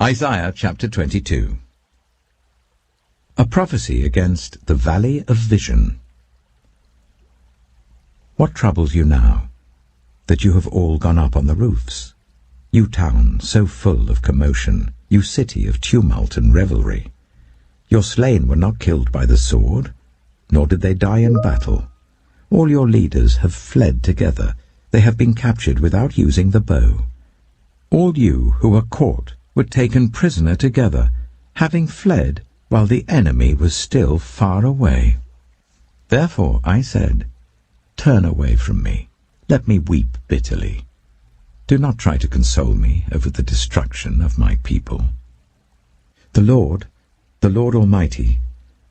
Isaiah chapter 22. A prophecy against the valley of vision. What troubles you now, that you have all gone up on the roofs? You town so full of commotion, you city of tumult and revelry. Your slain were not killed by the sword, nor did they die in battle. All your leaders have fled together. They have been captured without using the bow. All you who were caught were taken prisoner together, having fled while the enemy was still far away. Therefore I said, turn away from me, let me weep bitterly. Do not try to console me over the destruction of my people. The Lord Almighty,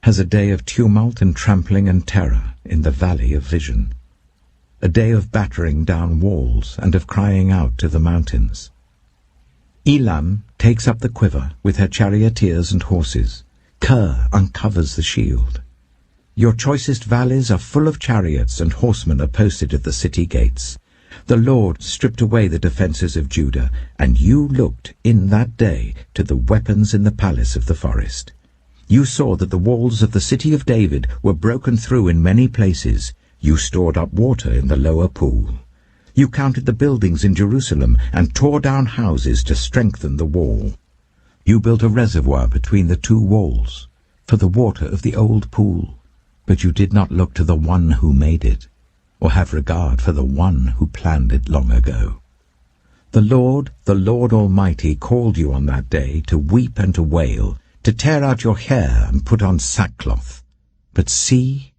has a day of tumult and trampling and terror in the valley of vision, a day of battering down walls and of crying out to the mountains. Elam takes up the quiver with her charioteers and horses. Kir uncovers the shield. Your choicest valleys are full of chariots, and horsemen are posted at the city gates. The Lord stripped away the defences of Judah, and you looked in that day to the weapons in the palace of the forest. You saw that the walls of the city of David were broken through in many places. You stored up water in the lower pool. You counted the buildings in Jerusalem and tore down houses to strengthen the wall. You built a reservoir between the two walls for the water of the old pool, but you did not look to the one who made it, or have regard for the one who planned it long ago. The Lord Almighty called you on that day to weep and to wail, to tear out your hair and put on sackcloth. But see,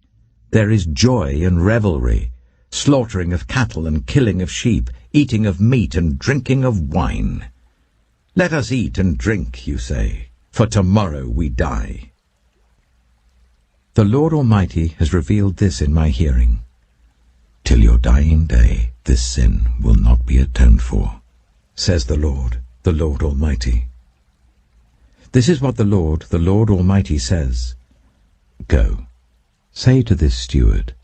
there is joy and revelry, slaughtering of cattle and killing of sheep, eating of meat and drinking of wine. Let us eat and drink, you say, for tomorrow we die. The Lord Almighty has revealed this in my hearing. Till your dying day this sin will not be atoned for, says the Lord Almighty. This is what the Lord Almighty says. Go, say to this steward,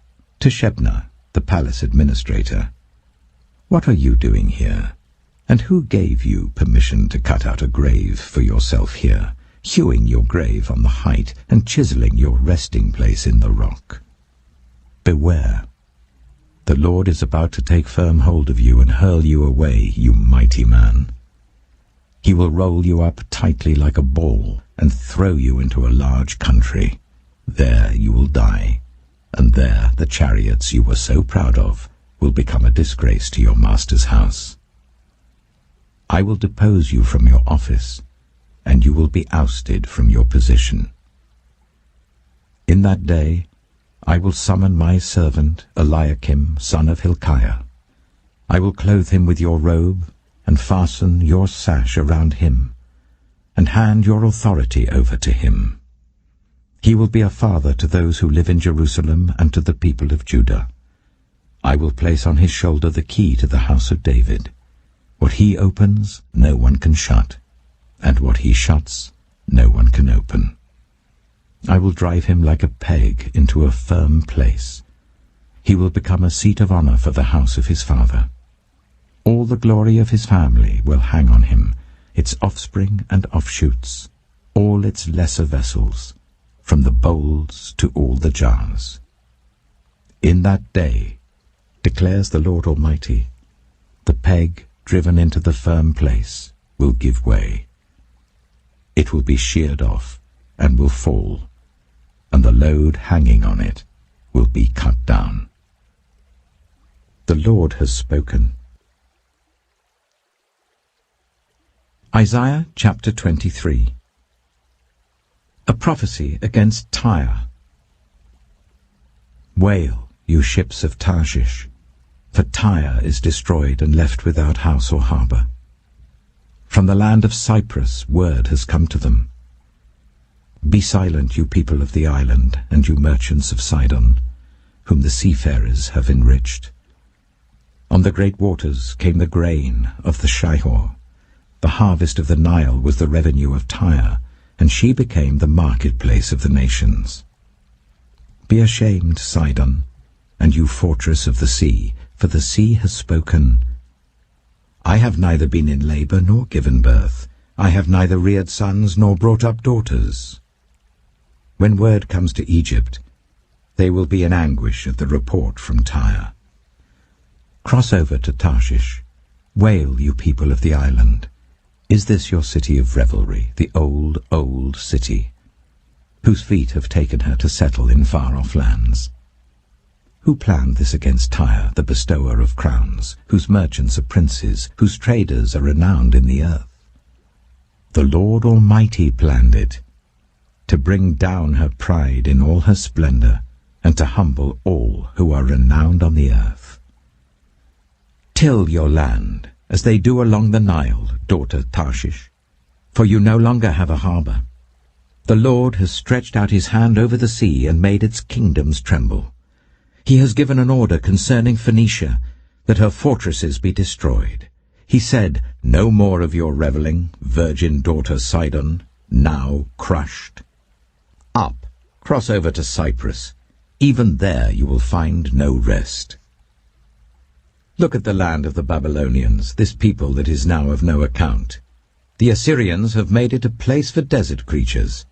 to Shebna, the palace administrator, what are you doing here? And who gave you permission to cut out a grave for yourself here, hewing your grave on the height and chiseling your resting place in the rock? Beware. The Lord is about to take firm hold of you and hurl you away, you mighty man. He will roll you up tightly like a ball and throw you into a large country. There you will die, and there the chariots you were so proud of will become a disgrace to your master's house. I will depose you from your office, and you will be ousted from your position. In that day I will summon my servant Eliakim, son of Hilkiah. I will clothe him with your robe, and fasten your sash around him, and hand your authority over to him. He will be a father to those who live in Jerusalem and to the people of Judah. I will place on his shoulder the key to the house of David. What he opens, no one can shut, and what he shuts, no one can open. I will drive him like a peg into a firm place. He will become a seat of honor for the house of his father. All the glory of his family will hang on him, its offspring and offshoots, all its lesser vessels, from the bowls to all the jars. In that day, declares the Lord Almighty, the peg driven into the firm place will give way. It will be sheared off and will fall, and the load hanging on it will be cut down. The Lord has spoken. Isaiah chapter 23. A prophecy against Tyre. Wail, you ships of Tarshish, for Tyre is destroyed and left without house or harbour. From the land of Cyprus word has come to them. Be silent, you people of the island, and you merchants of Sidon, whom the seafarers have enriched. On the great waters came the grain of the Shihor. The harvest of the Nile was the revenue of Tyre, and she became the marketplace of the nations. Be ashamed, Sidon, and you fortress of the sea, for the sea has spoken. I have neither been in labor nor given birth. I have neither reared sons nor brought up daughters. When word comes to Egypt, they will be in anguish at the report from Tyre. Cross over to Tarshish. Wail, you people of the island. Is this your city of revelry, the old, old city, whose feet have taken her to settle in far-off lands? Who planned this against Tyre, the bestower of crowns, whose merchants are princes, whose traders are renowned in the earth? The Lord Almighty planned it, to bring down her pride in all her splendor, and to humble all who are renowned on the earth. Till your land, as they do along the Nile, daughter Tarshish, for you no longer have a harbor. The Lord has stretched out his hand over the sea and made its kingdoms tremble. He has given an order concerning Phoenicia, that her fortresses be destroyed. He said, no more of your reveling, virgin daughter Sidon, now crushed. Up, cross over to Cyprus. Even there you will find no rest. Look at the land of the Babylonians, this people that is now of no account. The Assyrians have made it a place for desert creatures.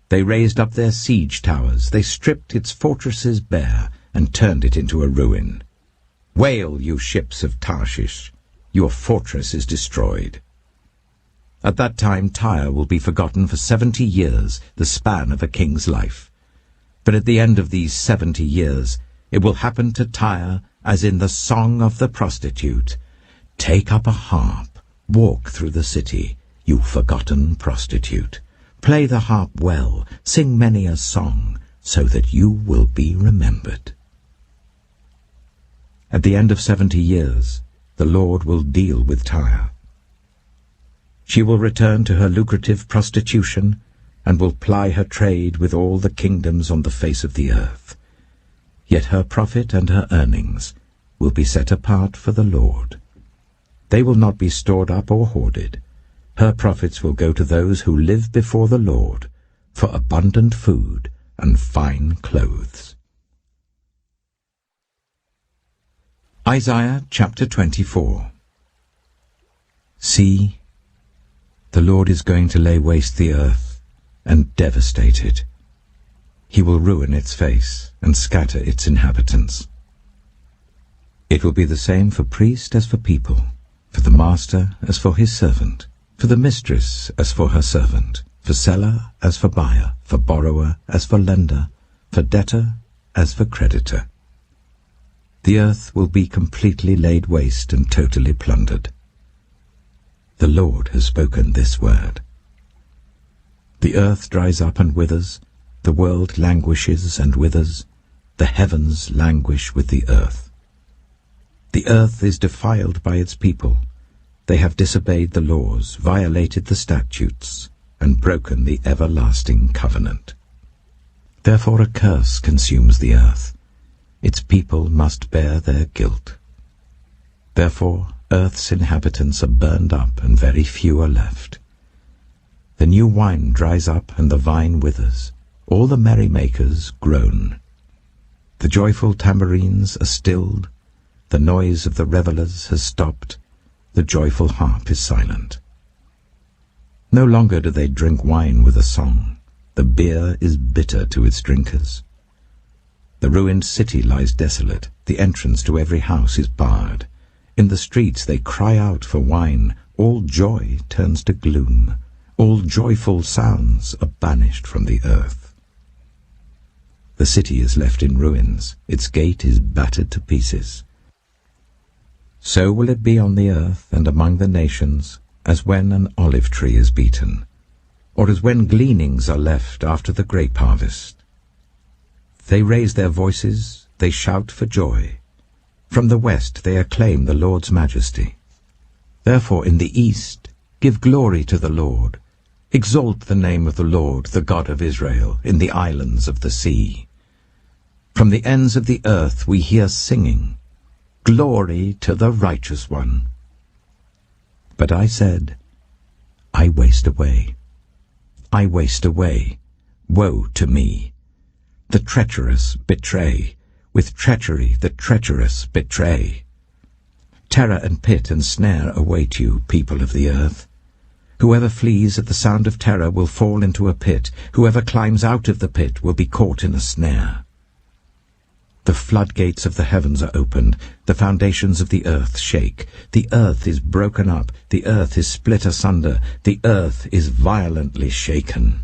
They raised up their siege towers, they stripped its fortresses bare, and turned it into a ruin. Wail, you ships of Tarshish, your fortress is destroyed. At that time Tyre will be forgotten for 70 years, the span of a king's life. But at the end of these 70 years, it will happen to Tyre as in the song of the prostitute. Take up a harp, walk through the city, you forgotten prostitute. Play the harp well, sing many a song, so that you will be remembered. At the end of 70 years, the Lord will deal with Tyre. She will return to her lucrative prostitution, and will ply her trade with all the kingdoms on the face of the earth. Yet her profit and her earnings will be set apart for the Lord. They will not be stored up or hoarded. Her profits will go to those who live before the Lord, for abundant food and fine clothes. Isaiah chapter 24. See, the Lord is going to lay waste the earth and devastate it. He will ruin its face and scatter its inhabitants. It will be the same for priest as for people, for the master as for his servant, for the mistress as for her servant, for seller as for buyer, for borrower as for lender, for debtor as for creditor. The earth will be completely laid waste and totally plundered. The Lord has spoken this word. The earth dries up and withers, the world languishes and withers, the heavens languish with the earth. The earth is defiled by its people. They have disobeyed the laws, violated the statutes, and broken the everlasting covenant. Therefore a curse consumes the earth. Its people must bear their guilt. Therefore earth's inhabitants are burned up, and very few are left. The new wine dries up, and the vine withers. All the merrymakers groan. The joyful tambourines are stilled. The noise of the revellers has stopped. The joyful harp is silent. No longer do they drink wine with a song. The beer is bitter to its drinkers. The ruined city lies desolate. The entrance to every house is barred. In the streets they cry out for wine. All joy turns to gloom. All joyful sounds are banished from the earth. The city is left in ruins. Its gate is battered to pieces. So will it be on the earth and among the nations, as when an olive tree is beaten, or as when gleanings are left after the grape harvest. They raise their voices, they shout for joy. From the west they acclaim the Lord's majesty. Therefore in the east give glory to the Lord. Exalt the name of the Lord, the God of Israel, in the islands of the sea. From the ends of the earth we hear singing, glory to the righteous one. But I said, I waste away. I waste away. Woe to me! The treacherous betray. With treachery the treacherous betray. Terror and pit and snare await you, people of the earth. Whoever flees at the sound of terror will fall into a pit. Whoever climbs out of the pit will be caught in a snare. The floodgates of the heavens are opened. The foundations of the earth shake. The earth is broken up. The earth is split asunder. The earth is violently shaken.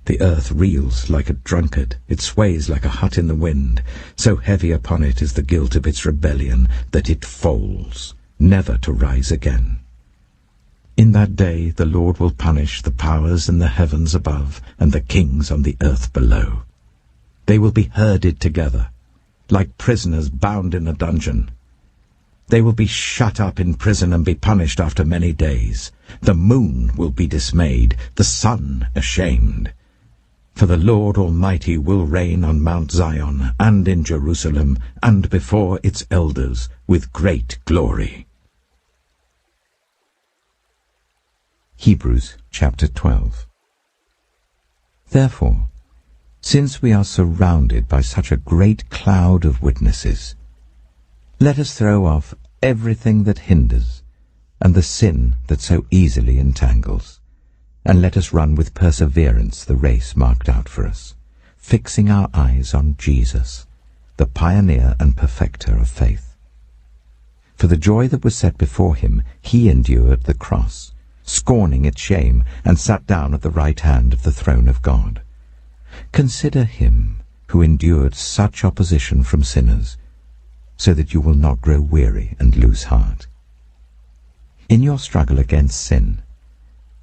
The earth reels like a drunkard. It sways like a hut in the wind. So heavy upon it is the guilt of its rebellion that it falls, never to rise again. In that day the Lord will punish the powers in the heavens above and the kings on the earth below. They will be herded together, like prisoners bound in a dungeon. They will be shut up in prison and be punished after many days. The moon will be dismayed, the sun ashamed. For the Lord Almighty will reign on Mount Zion and in Jerusalem and before its elders with great glory. Hebrews chapter 12. Therefore, since we are surrounded by such a great cloud of witnesses, let us throw off everything that hinders and the sin that so easily entangles, and let us run with perseverance the race marked out for us, fixing our eyes on Jesus, the pioneer and perfecter of faith. For the joy that was set before him, he endured the cross, scorning its shame, and sat down at the right hand of the throne of God. Consider him who endured such opposition from sinners, so that you will not grow weary and lose heart. In your struggle against sin,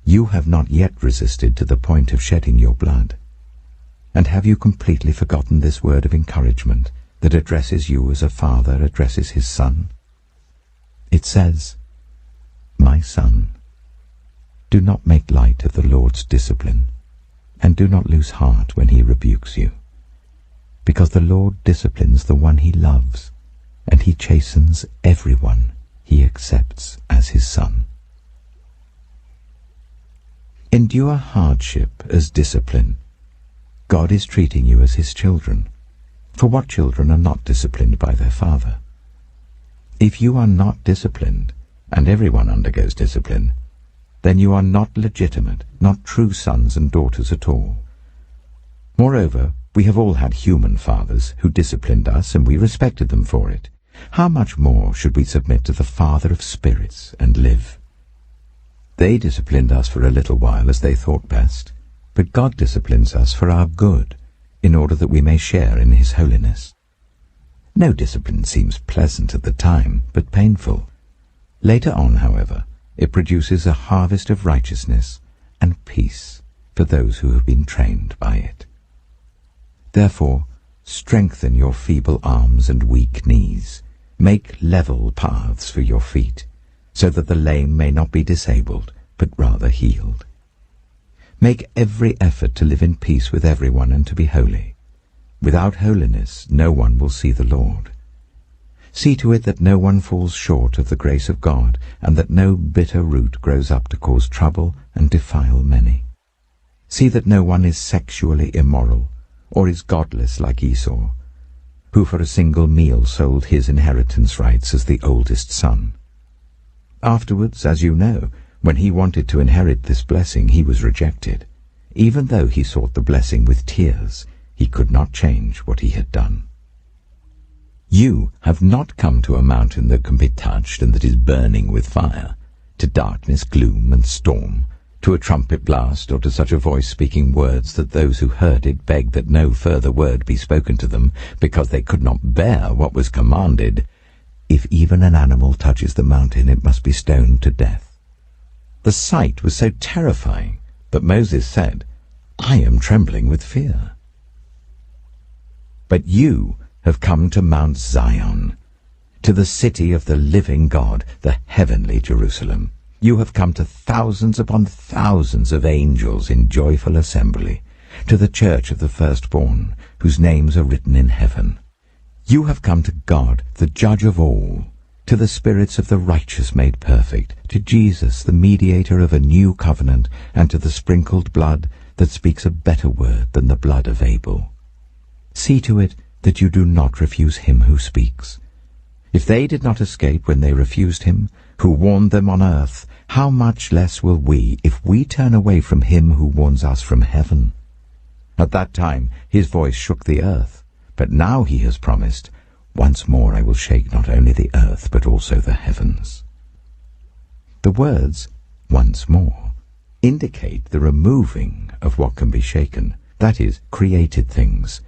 you have not yet resisted to the point of shedding your blood. And have you completely forgotten this word of encouragement that addresses you as a father addresses his son? It says, "My son, do not make light of the Lord's discipline, and do not lose heart when he rebukes you, because the Lord disciplines the one he loves, and he chastens everyone he accepts as his son." Endure hardship as discipline. God is treating you as his children. For what children are not disciplined by their father? If you are not disciplined, and everyone undergoes discipline, then you are not legitimate, not true sons and daughters at all. Moreover, we have all had human fathers who disciplined us, and we respected them for it. How much more should we submit to the Father of spirits and live? They disciplined us for a little while as they thought best, but God disciplines us for our good, in order that we may share in his holiness. No discipline seems pleasant at the time, but painful. Later on, however, it produces a harvest of righteousness and peace for those who have been trained by it. Therefore, strengthen your feeble arms and weak knees. Make level paths for your feet, so that the lame may not be disabled, but rather healed. Make every effort to live in peace with everyone and to be holy. Without holiness no one will see the Lord. See to it that no one falls short of the grace of God, and that no bitter root grows up to cause trouble and defile many. See that no one is sexually immoral, or is godless like Esau, who for a single meal sold his inheritance rights as the oldest son. Afterwards, as you know, when he wanted to inherit this blessing, he was rejected. Even though he sought the blessing with tears, he could not change what he had done. You have not come to a mountain that can be touched and that is burning with fire, to darkness, gloom, and storm, to a trumpet blast, or to such a voice speaking words that those who heard it begged that no further word be spoken to them, because they could not bear what was commanded. If even an animal touches the mountain, it must be stoned to death. The sight was so terrifying that Moses said, "I am trembling with fear." But you have come to Mount Zion, to the city of the living God, the heavenly Jerusalem. You have come to thousands upon thousands of angels in joyful assembly, to the church of the firstborn, whose names are written in heaven. You have come to God, the judge of all, to the spirits of the righteous made perfect, to Jesus, the mediator of a new covenant, and to the sprinkled blood that speaks a better word than the blood of Abel. See to it that you do not refuse him who speaks. If they did not escape when they refused him, who warned them on earth, how much less will we if we turn away from him who warns us from heaven? At that time his voice shook the earth, but now he has promised, once more I will shake not only the earth but also the heavens. The words, once more, indicate the removing of what can be shaken, that is, created things,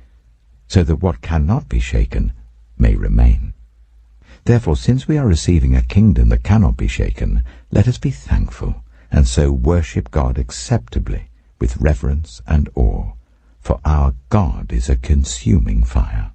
so that what cannot be shaken may remain. Therefore, since we are receiving a kingdom that cannot be shaken, let us be thankful, and so worship God acceptably, with reverence and awe, for our God is a consuming fire.